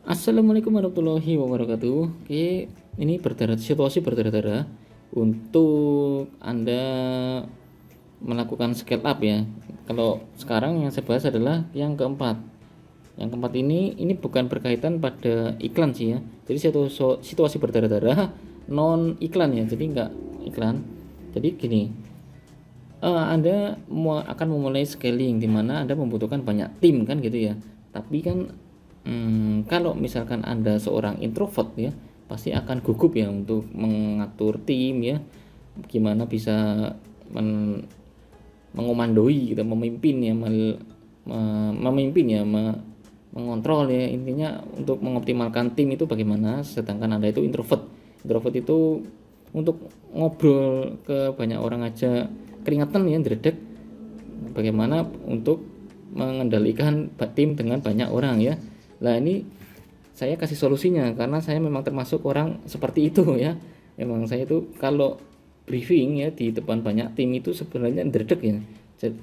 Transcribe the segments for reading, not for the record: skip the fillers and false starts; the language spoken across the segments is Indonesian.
Assalamualaikum warahmatullahi wabarakatuh. Oke, ini situasi berdarah-darah untuk Anda melakukan scale up ya. Kalau sekarang yang saya bahas adalah yang keempat. Yang keempat ini bukan berkaitan pada iklan sih ya. Jadi situasi berdarah-darah non iklan ya. Jadi enggak iklan. Jadi gini, Anda akan memulai scaling di mana Anda membutuhkan banyak tim kan gitu ya. Tapi kan kalau misalkan Anda seorang introvert ya, pasti akan gugup ya untuk mengatur tim ya. Gimana bisa mengomandoi gitu, memimpin ya, memimpin ya, mengontrol ya. Intinya untuk mengoptimalkan tim itu bagaimana, sedangkan Anda itu introvert. Introvert itu untuk ngobrol ke banyak orang aja keringetan ya, dredeg. Bagaimana untuk mengendalikan tim dengan banyak orang ya. Nah, ini saya kasih solusinya karena saya memang termasuk orang seperti itu ya. Memang saya itu kalau briefing ya di depan banyak tim itu sebenarnya dredeg ya.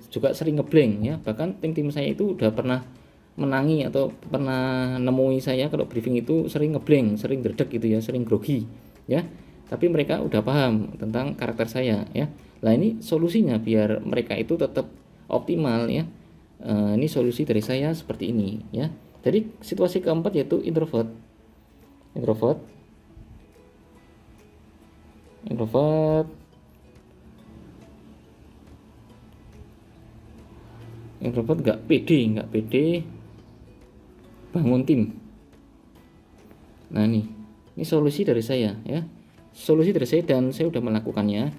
Juga sering ngeblank ya. Bahkan tim-tim saya itu udah pernah menangi atau pernah nemui saya kalau briefing itu sering ngeblank, sering dredeg gitu ya, sering grogi ya. Tapi mereka udah paham tentang karakter saya ya. Nah, ini solusinya biar mereka itu tetap optimal ya. Ini solusi dari saya seperti ini ya. Jadi situasi keempat yaitu introvert. Introvert. Introvert. Introvert nggak pede bangun tim. Nah, ini solusi dari saya ya. Solusi dari saya dan saya udah melakukannya.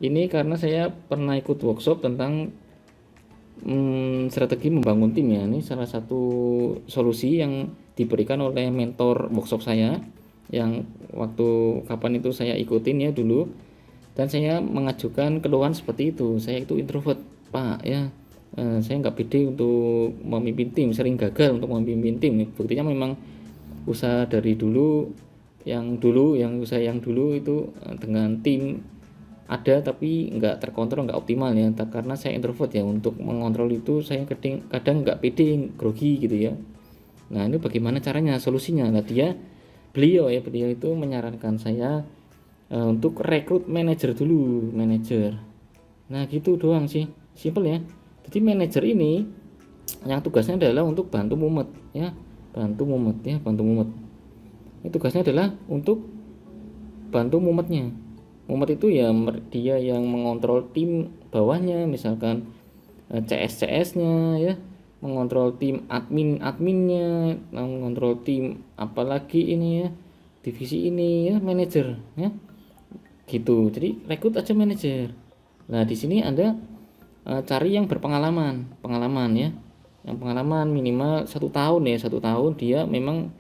Ini karena saya pernah ikut workshop tentang strategi membangun tim ya. Ini salah satu solusi yang diberikan oleh mentor workshop saya yang waktu kapan itu saya ikutin ya dulu, dan saya mengajukan keluhan seperti itu. Saya itu introvert Pak ya, saya nggak pede untuk memimpin tim, sering gagal untuk memimpin tim. Buktinya memang usaha dari usaha yang dulu itu dengan tim ada tapi nggak terkontrol, nggak optimal ya, karena saya introvert ya. Untuk mengontrol itu saya kadang nggak pede, grogi gitu ya. Nah, ini bagaimana caranya, solusinya? Nah, beliau itu menyarankan saya untuk rekrut manajer dulu, manajer. Nah, gitu doang sih, simple ya. Jadi manajer ini yang tugasnya adalah untuk bantu mumet ya, bantu mumet. Ini tugasnya adalah untuk bantu mumetnya. Mumet itu ya dia yang mengontrol tim bawahnya, misalkan CS-CS-nya ya, mengontrol tim adminnya, mengontrol tim apalagi ini ya, divisi ini ya, manajer ya. Gitu. Jadi rekrut aja manajer. Nah, di sini Anda cari yang pengalaman ya. Yang pengalaman minimal 1 tahun ya, 1 tahun dia memang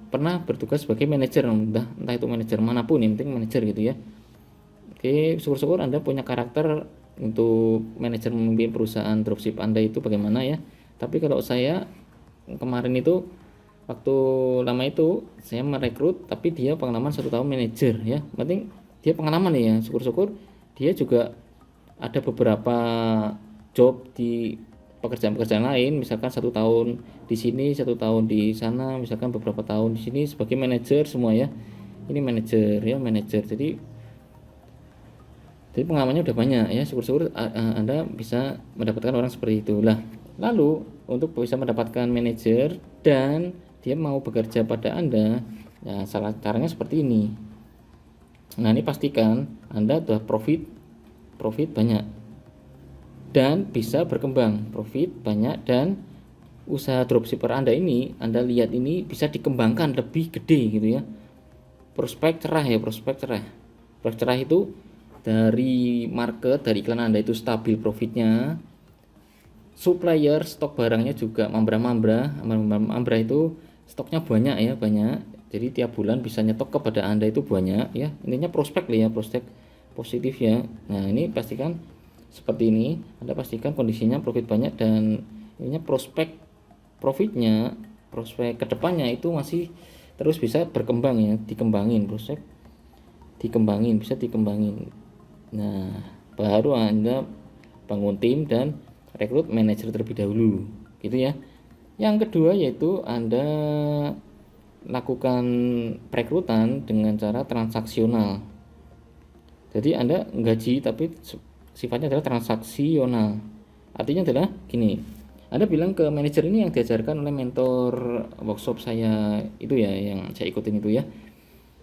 pernah bertugas sebagai manajer, entah itu manajer manapun, yang penting manajer gitu ya. Oke, syukur-syukur Anda punya karakter untuk manajer memimpin perusahaan dropship Anda itu bagaimana ya. Tapi kalau saya kemarin itu waktu lama itu saya merekrut tapi dia pengalaman 1 tahun manajer ya. Penting dia pengalaman ya, syukur-syukur dia juga ada beberapa job di pekerjaan-pekerjaan lain, misalkan 1 tahun di sini, 1 tahun di sana, misalkan beberapa tahun di sini sebagai manajer semua ya. Ini manajer ya, manajer. Jadi pengalamannya udah banyak ya, syukur-syukur Anda bisa mendapatkan orang seperti itu. Lah, lalu untuk bisa mendapatkan manajer dan dia mau bekerja pada Anda, ya salah caranya seperti ini. Nah, ini pastikan Anda sudah profit banyak dan bisa berkembang, profit banyak, dan usaha dropshipper Anda ini, Anda lihat ini bisa dikembangkan lebih gede gitu ya. Prospek cerah ya, prospek cerah itu dari market, dari iklan Anda itu stabil profitnya, supplier stok barangnya juga mambrah itu stoknya banyak ya, banyak. Jadi tiap bulan bisa nyetok kepada Anda itu banyak ya. Intinya prospek lah ya, prospek positif ya. Nah, ini pastikan seperti ini, Anda pastikan kondisinya profit banyak dan ininya prospek profitnya, prospek kedepannya itu masih terus bisa berkembang ya, dikembangin, prospek dikembangin, bisa dikembangin. Nah, baru Anda bangun tim dan rekrut manajer terlebih dahulu gitu ya. Yang kedua yaitu Anda lakukan perekrutan dengan cara transaksional. Jadi Anda gaji tapi sifatnya adalah transaksional. Artinya adalah gini, Anda bilang ke manajer ini yang diajarkan oleh mentor workshop saya itu ya, yang saya ikutin itu ya.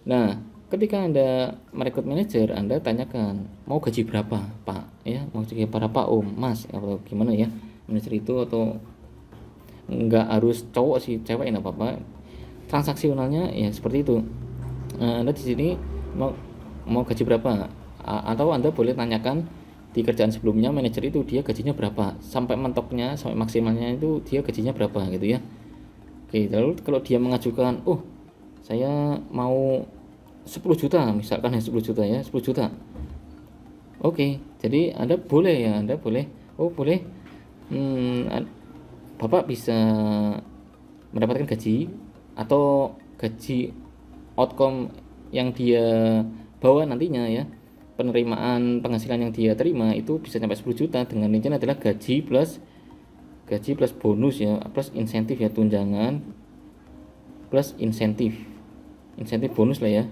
Nah, ketika Anda merekrut manajer, Anda tanyakan, mau gaji berapa, Pak? Ya, mau gaji berapa, Om, Mas, atau gimana ya, manajer itu, atau nggak harus cowok sih, cewek enggak apa-apa. Transaksionalnya ya seperti itu. Anda di sini mau gaji berapa? Atau Anda boleh tanyakan di kerjaan sebelumnya manajer itu dia gajinya berapa, sampai mentoknya, sampai maksimalnya itu dia gajinya berapa gitu ya. Oke, lalu kalau dia mengajukan, oh saya mau 10 juta misalkan, ya 10 juta ya, 10 juta. Oke, jadi Anda boleh ya, Anda boleh, oh boleh, Bapak bisa mendapatkan gaji atau gaji outcome yang dia bawa nantinya ya, penerimaan penghasilan yang dia terima itu bisa sampai 10 juta dengan rincian adalah gaji plus bonus ya, plus insentif ya, tunjangan plus insentif bonus lah ya,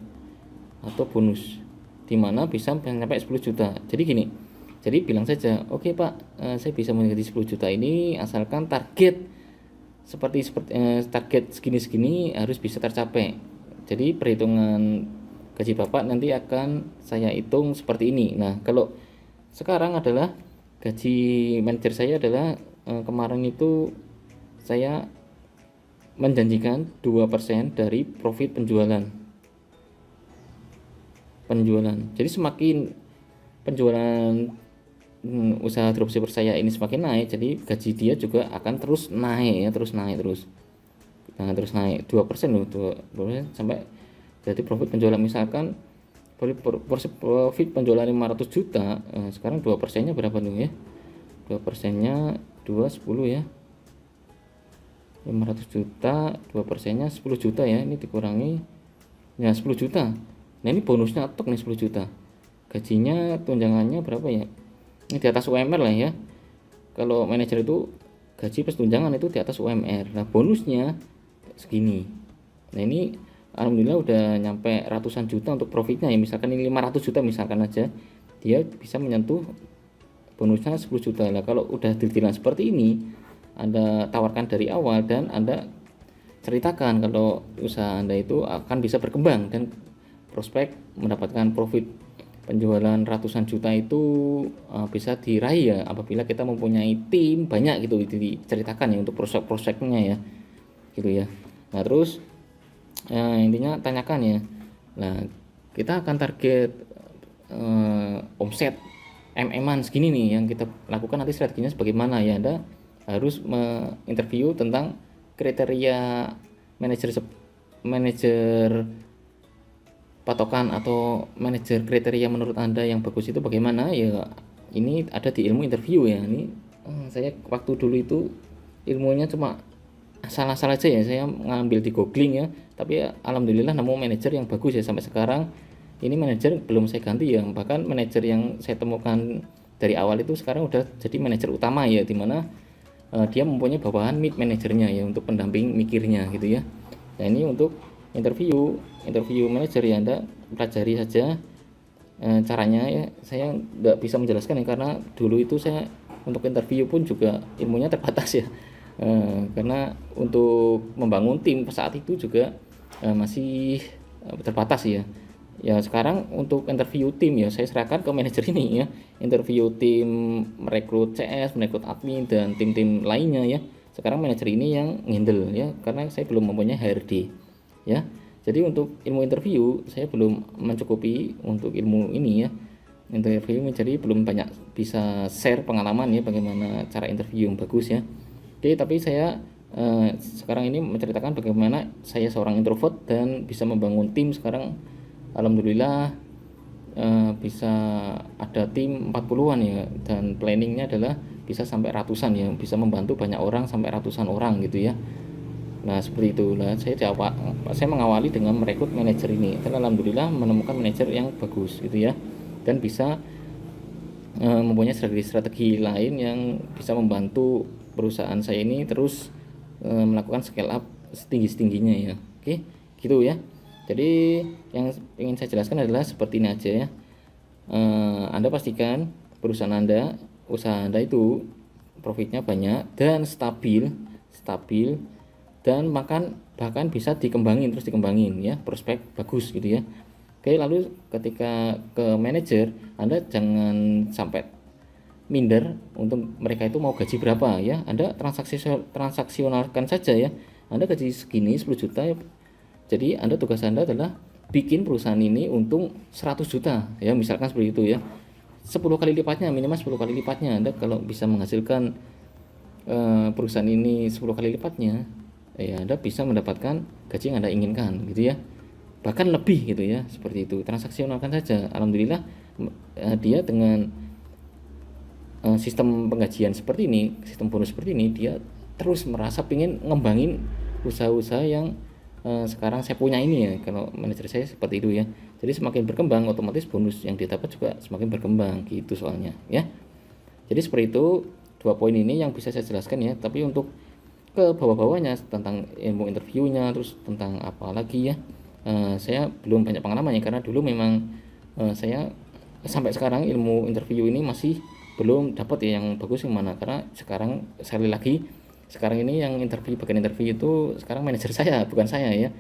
atau bonus, dimana bisa sampai 10 juta. Jadi gini, jadi bilang saja, oke Pak, saya bisa menggaji 10 juta ini asalkan target seperti target segini harus bisa tercapai. Jadi perhitungan gaji Bapak nanti akan saya hitung seperti ini. Nah, kalau sekarang adalah gaji manajer saya adalah kemarin itu saya menjanjikan 2% dari profit penjualan. Jadi semakin penjualan usaha dropshipper saya ini semakin naik, jadi gaji dia juga akan terus naik ya, terus naik. Nah, terus naik 2% loh, 2% sampai jadi profit penjualan, misalkan profit penjualan 500 juta, sekarang 2%-nya berapa dong ya? 2%-nya 10 ya. 500 juta, 2%-nya 10 juta ya, ini dikurangi ya 10 juta. Nah, ini bonusnya tok nih 10 juta. Gajinya, tunjangannya berapa ya? Ini di atas UMR lah ya. Kalau manajer itu gaji plus tunjangan itu di atas UMR. Nah, bonusnya segini. Nah, ini alhamdulillah udah nyampe ratusan juta untuk profitnya ya. Misalkan ini 500 juta misalkan aja, dia bisa menyentuh bonusnya 10 juta. Nah, kalau udah deal-dealan seperti ini, Anda tawarkan dari awal dan Anda ceritakan kalau usaha Anda itu akan bisa berkembang dan prospek mendapatkan profit penjualan ratusan juta itu bisa diraih ya apabila kita mempunyai tim banyak gitu, diceritakan ya untuk prospek-prospeknya ya gitu ya. Nah, terus intinya tanyakan ya, nah kita akan target omset MM-an segini nih, yang kita lakukan nanti strateginya sebagaimana ya. Anda harus menginterview tentang kriteria manajer patokan atau manajer kriteria menurut Anda yang bagus itu bagaimana ya. Ini ada di ilmu interview ya. Ini saya waktu dulu itu ilmunya cuma asal-asal aja ya, saya ngambil di googling ya, tapi ya, alhamdulillah nemu manajer yang bagus ya. Sampai sekarang ini manajer belum saya ganti ya, bahkan manajer yang saya temukan dari awal itu sekarang udah jadi manajer utama ya, dimana dia mempunyai bawahan mid manajernya ya untuk pendamping mikirnya gitu ya. Nah, ini untuk interview manajer ya, Anda pelajari saja caranya ya. Saya nggak bisa menjelaskan ya, karena dulu itu saya untuk interview pun juga ilmunya terbatas ya, karena untuk membangun tim saat itu juga masih terbatas ya. Ya sekarang untuk interview tim ya saya serahkan ke manajer ini ya, interview tim, merekrut CS, merekrut admin dan tim-tim lainnya ya. Sekarang manajer ini yang handle ya, karena saya belum mempunyai HRD ya. Jadi untuk ilmu interview saya belum mencukupi untuk ilmu ini ya, interview, jadi belum banyak bisa share pengalaman ya bagaimana cara interview yang bagus ya. Oke, tapi saya sekarang ini menceritakan bagaimana saya seorang introvert dan bisa membangun tim. Sekarang alhamdulillah bisa ada tim 40-an ya, dan planningnya adalah bisa sampai ratusan ya, bisa membantu banyak orang sampai ratusan orang gitu ya. Nah, seperti itulah saya mengawali dengan merekrut manajer ini, dan alhamdulillah menemukan manajer yang bagus gitu ya, dan bisa mempunyai strategi lain yang bisa membantu perusahaan saya ini terus melakukan scale up setinggi-tingginya ya. Oke, gitu ya. Jadi yang ingin saya jelaskan adalah seperti ini aja ya. Anda pastikan perusahaan Anda, usaha Anda itu profitnya banyak dan stabil dan bahkan bisa terus dikembangin ya, prospek bagus gitu ya. Oke, lalu ketika ke manajer, Anda jangan sampai minder untuk mereka itu mau gaji berapa ya. Anda transaksionalkan saja ya. Anda gaji segini 10 juta ya. Jadi tugas Anda adalah bikin perusahaan ini untung 100 juta ya, misalkan seperti itu ya. 10 kali lipatnya, minimal 10 kali lipatnya. Anda kalau bisa menghasilkan perusahaan ini 10 kali lipatnya, ya Anda bisa mendapatkan gaji yang Anda inginkan gitu ya. Bahkan lebih gitu ya, seperti itu. Transaksionalkan saja. Alhamdulillah dia dengan sistem penggajian seperti ini, sistem bonus seperti ini, dia terus merasa pengen ngembangin usaha-usaha yang sekarang saya punya ini ya. Kalau manajer saya seperti itu ya. Jadi semakin berkembang, otomatis bonus yang dia dapat juga semakin berkembang gitu soalnya ya. Jadi seperti itu 2 poin ini yang bisa saya jelaskan ya. Tapi untuk ke bawah-bawahnya tentang ilmu interviewnya, terus tentang apa lagi ya, saya belum banyak pengalamannya karena dulu memang saya sampai sekarang ilmu interview ini masih belum dapat ya yang bagus yang mana. Karena sekarang sekali lagi, sekarang ini yang bagian interview itu sekarang manajer saya, bukan saya ya.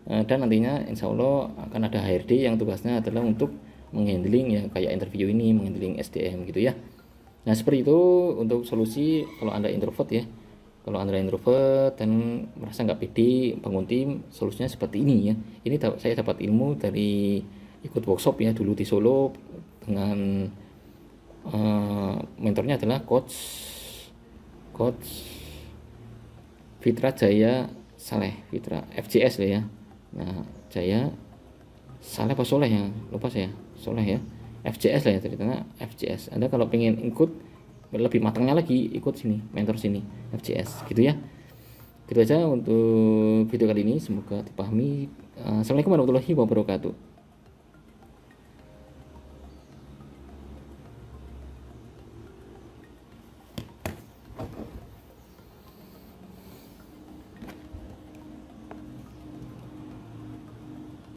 Dan nantinya insya Allah akan ada HRD yang tugasnya adalah untuk menghandling ya kayak interview ini, menghandling SDM gitu ya. Nah seperti itu untuk solusi kalau Anda introvert ya. Kalau Anda introvert dan merasa nggak pede bangun tim, solusinya seperti ini ya. Ini saya dapat ilmu dari ikut workshop ya dulu di Solo dengan mentornya adalah coach Fitra Jaya Saleh, Fitra FJS lah ya. Nah Jaya Saleh apa Soleh ya, lupa saya, Soleh ya, FJS lah ya ceritanya, FJS. Anda kalau pengen ikut lebih matangnya lagi, ikut sini, mentor sini, FJS gitu ya. Gitu aja untuk video kali ini, semoga dipahami. Assalamualaikum warahmatullahi wabarakatuh.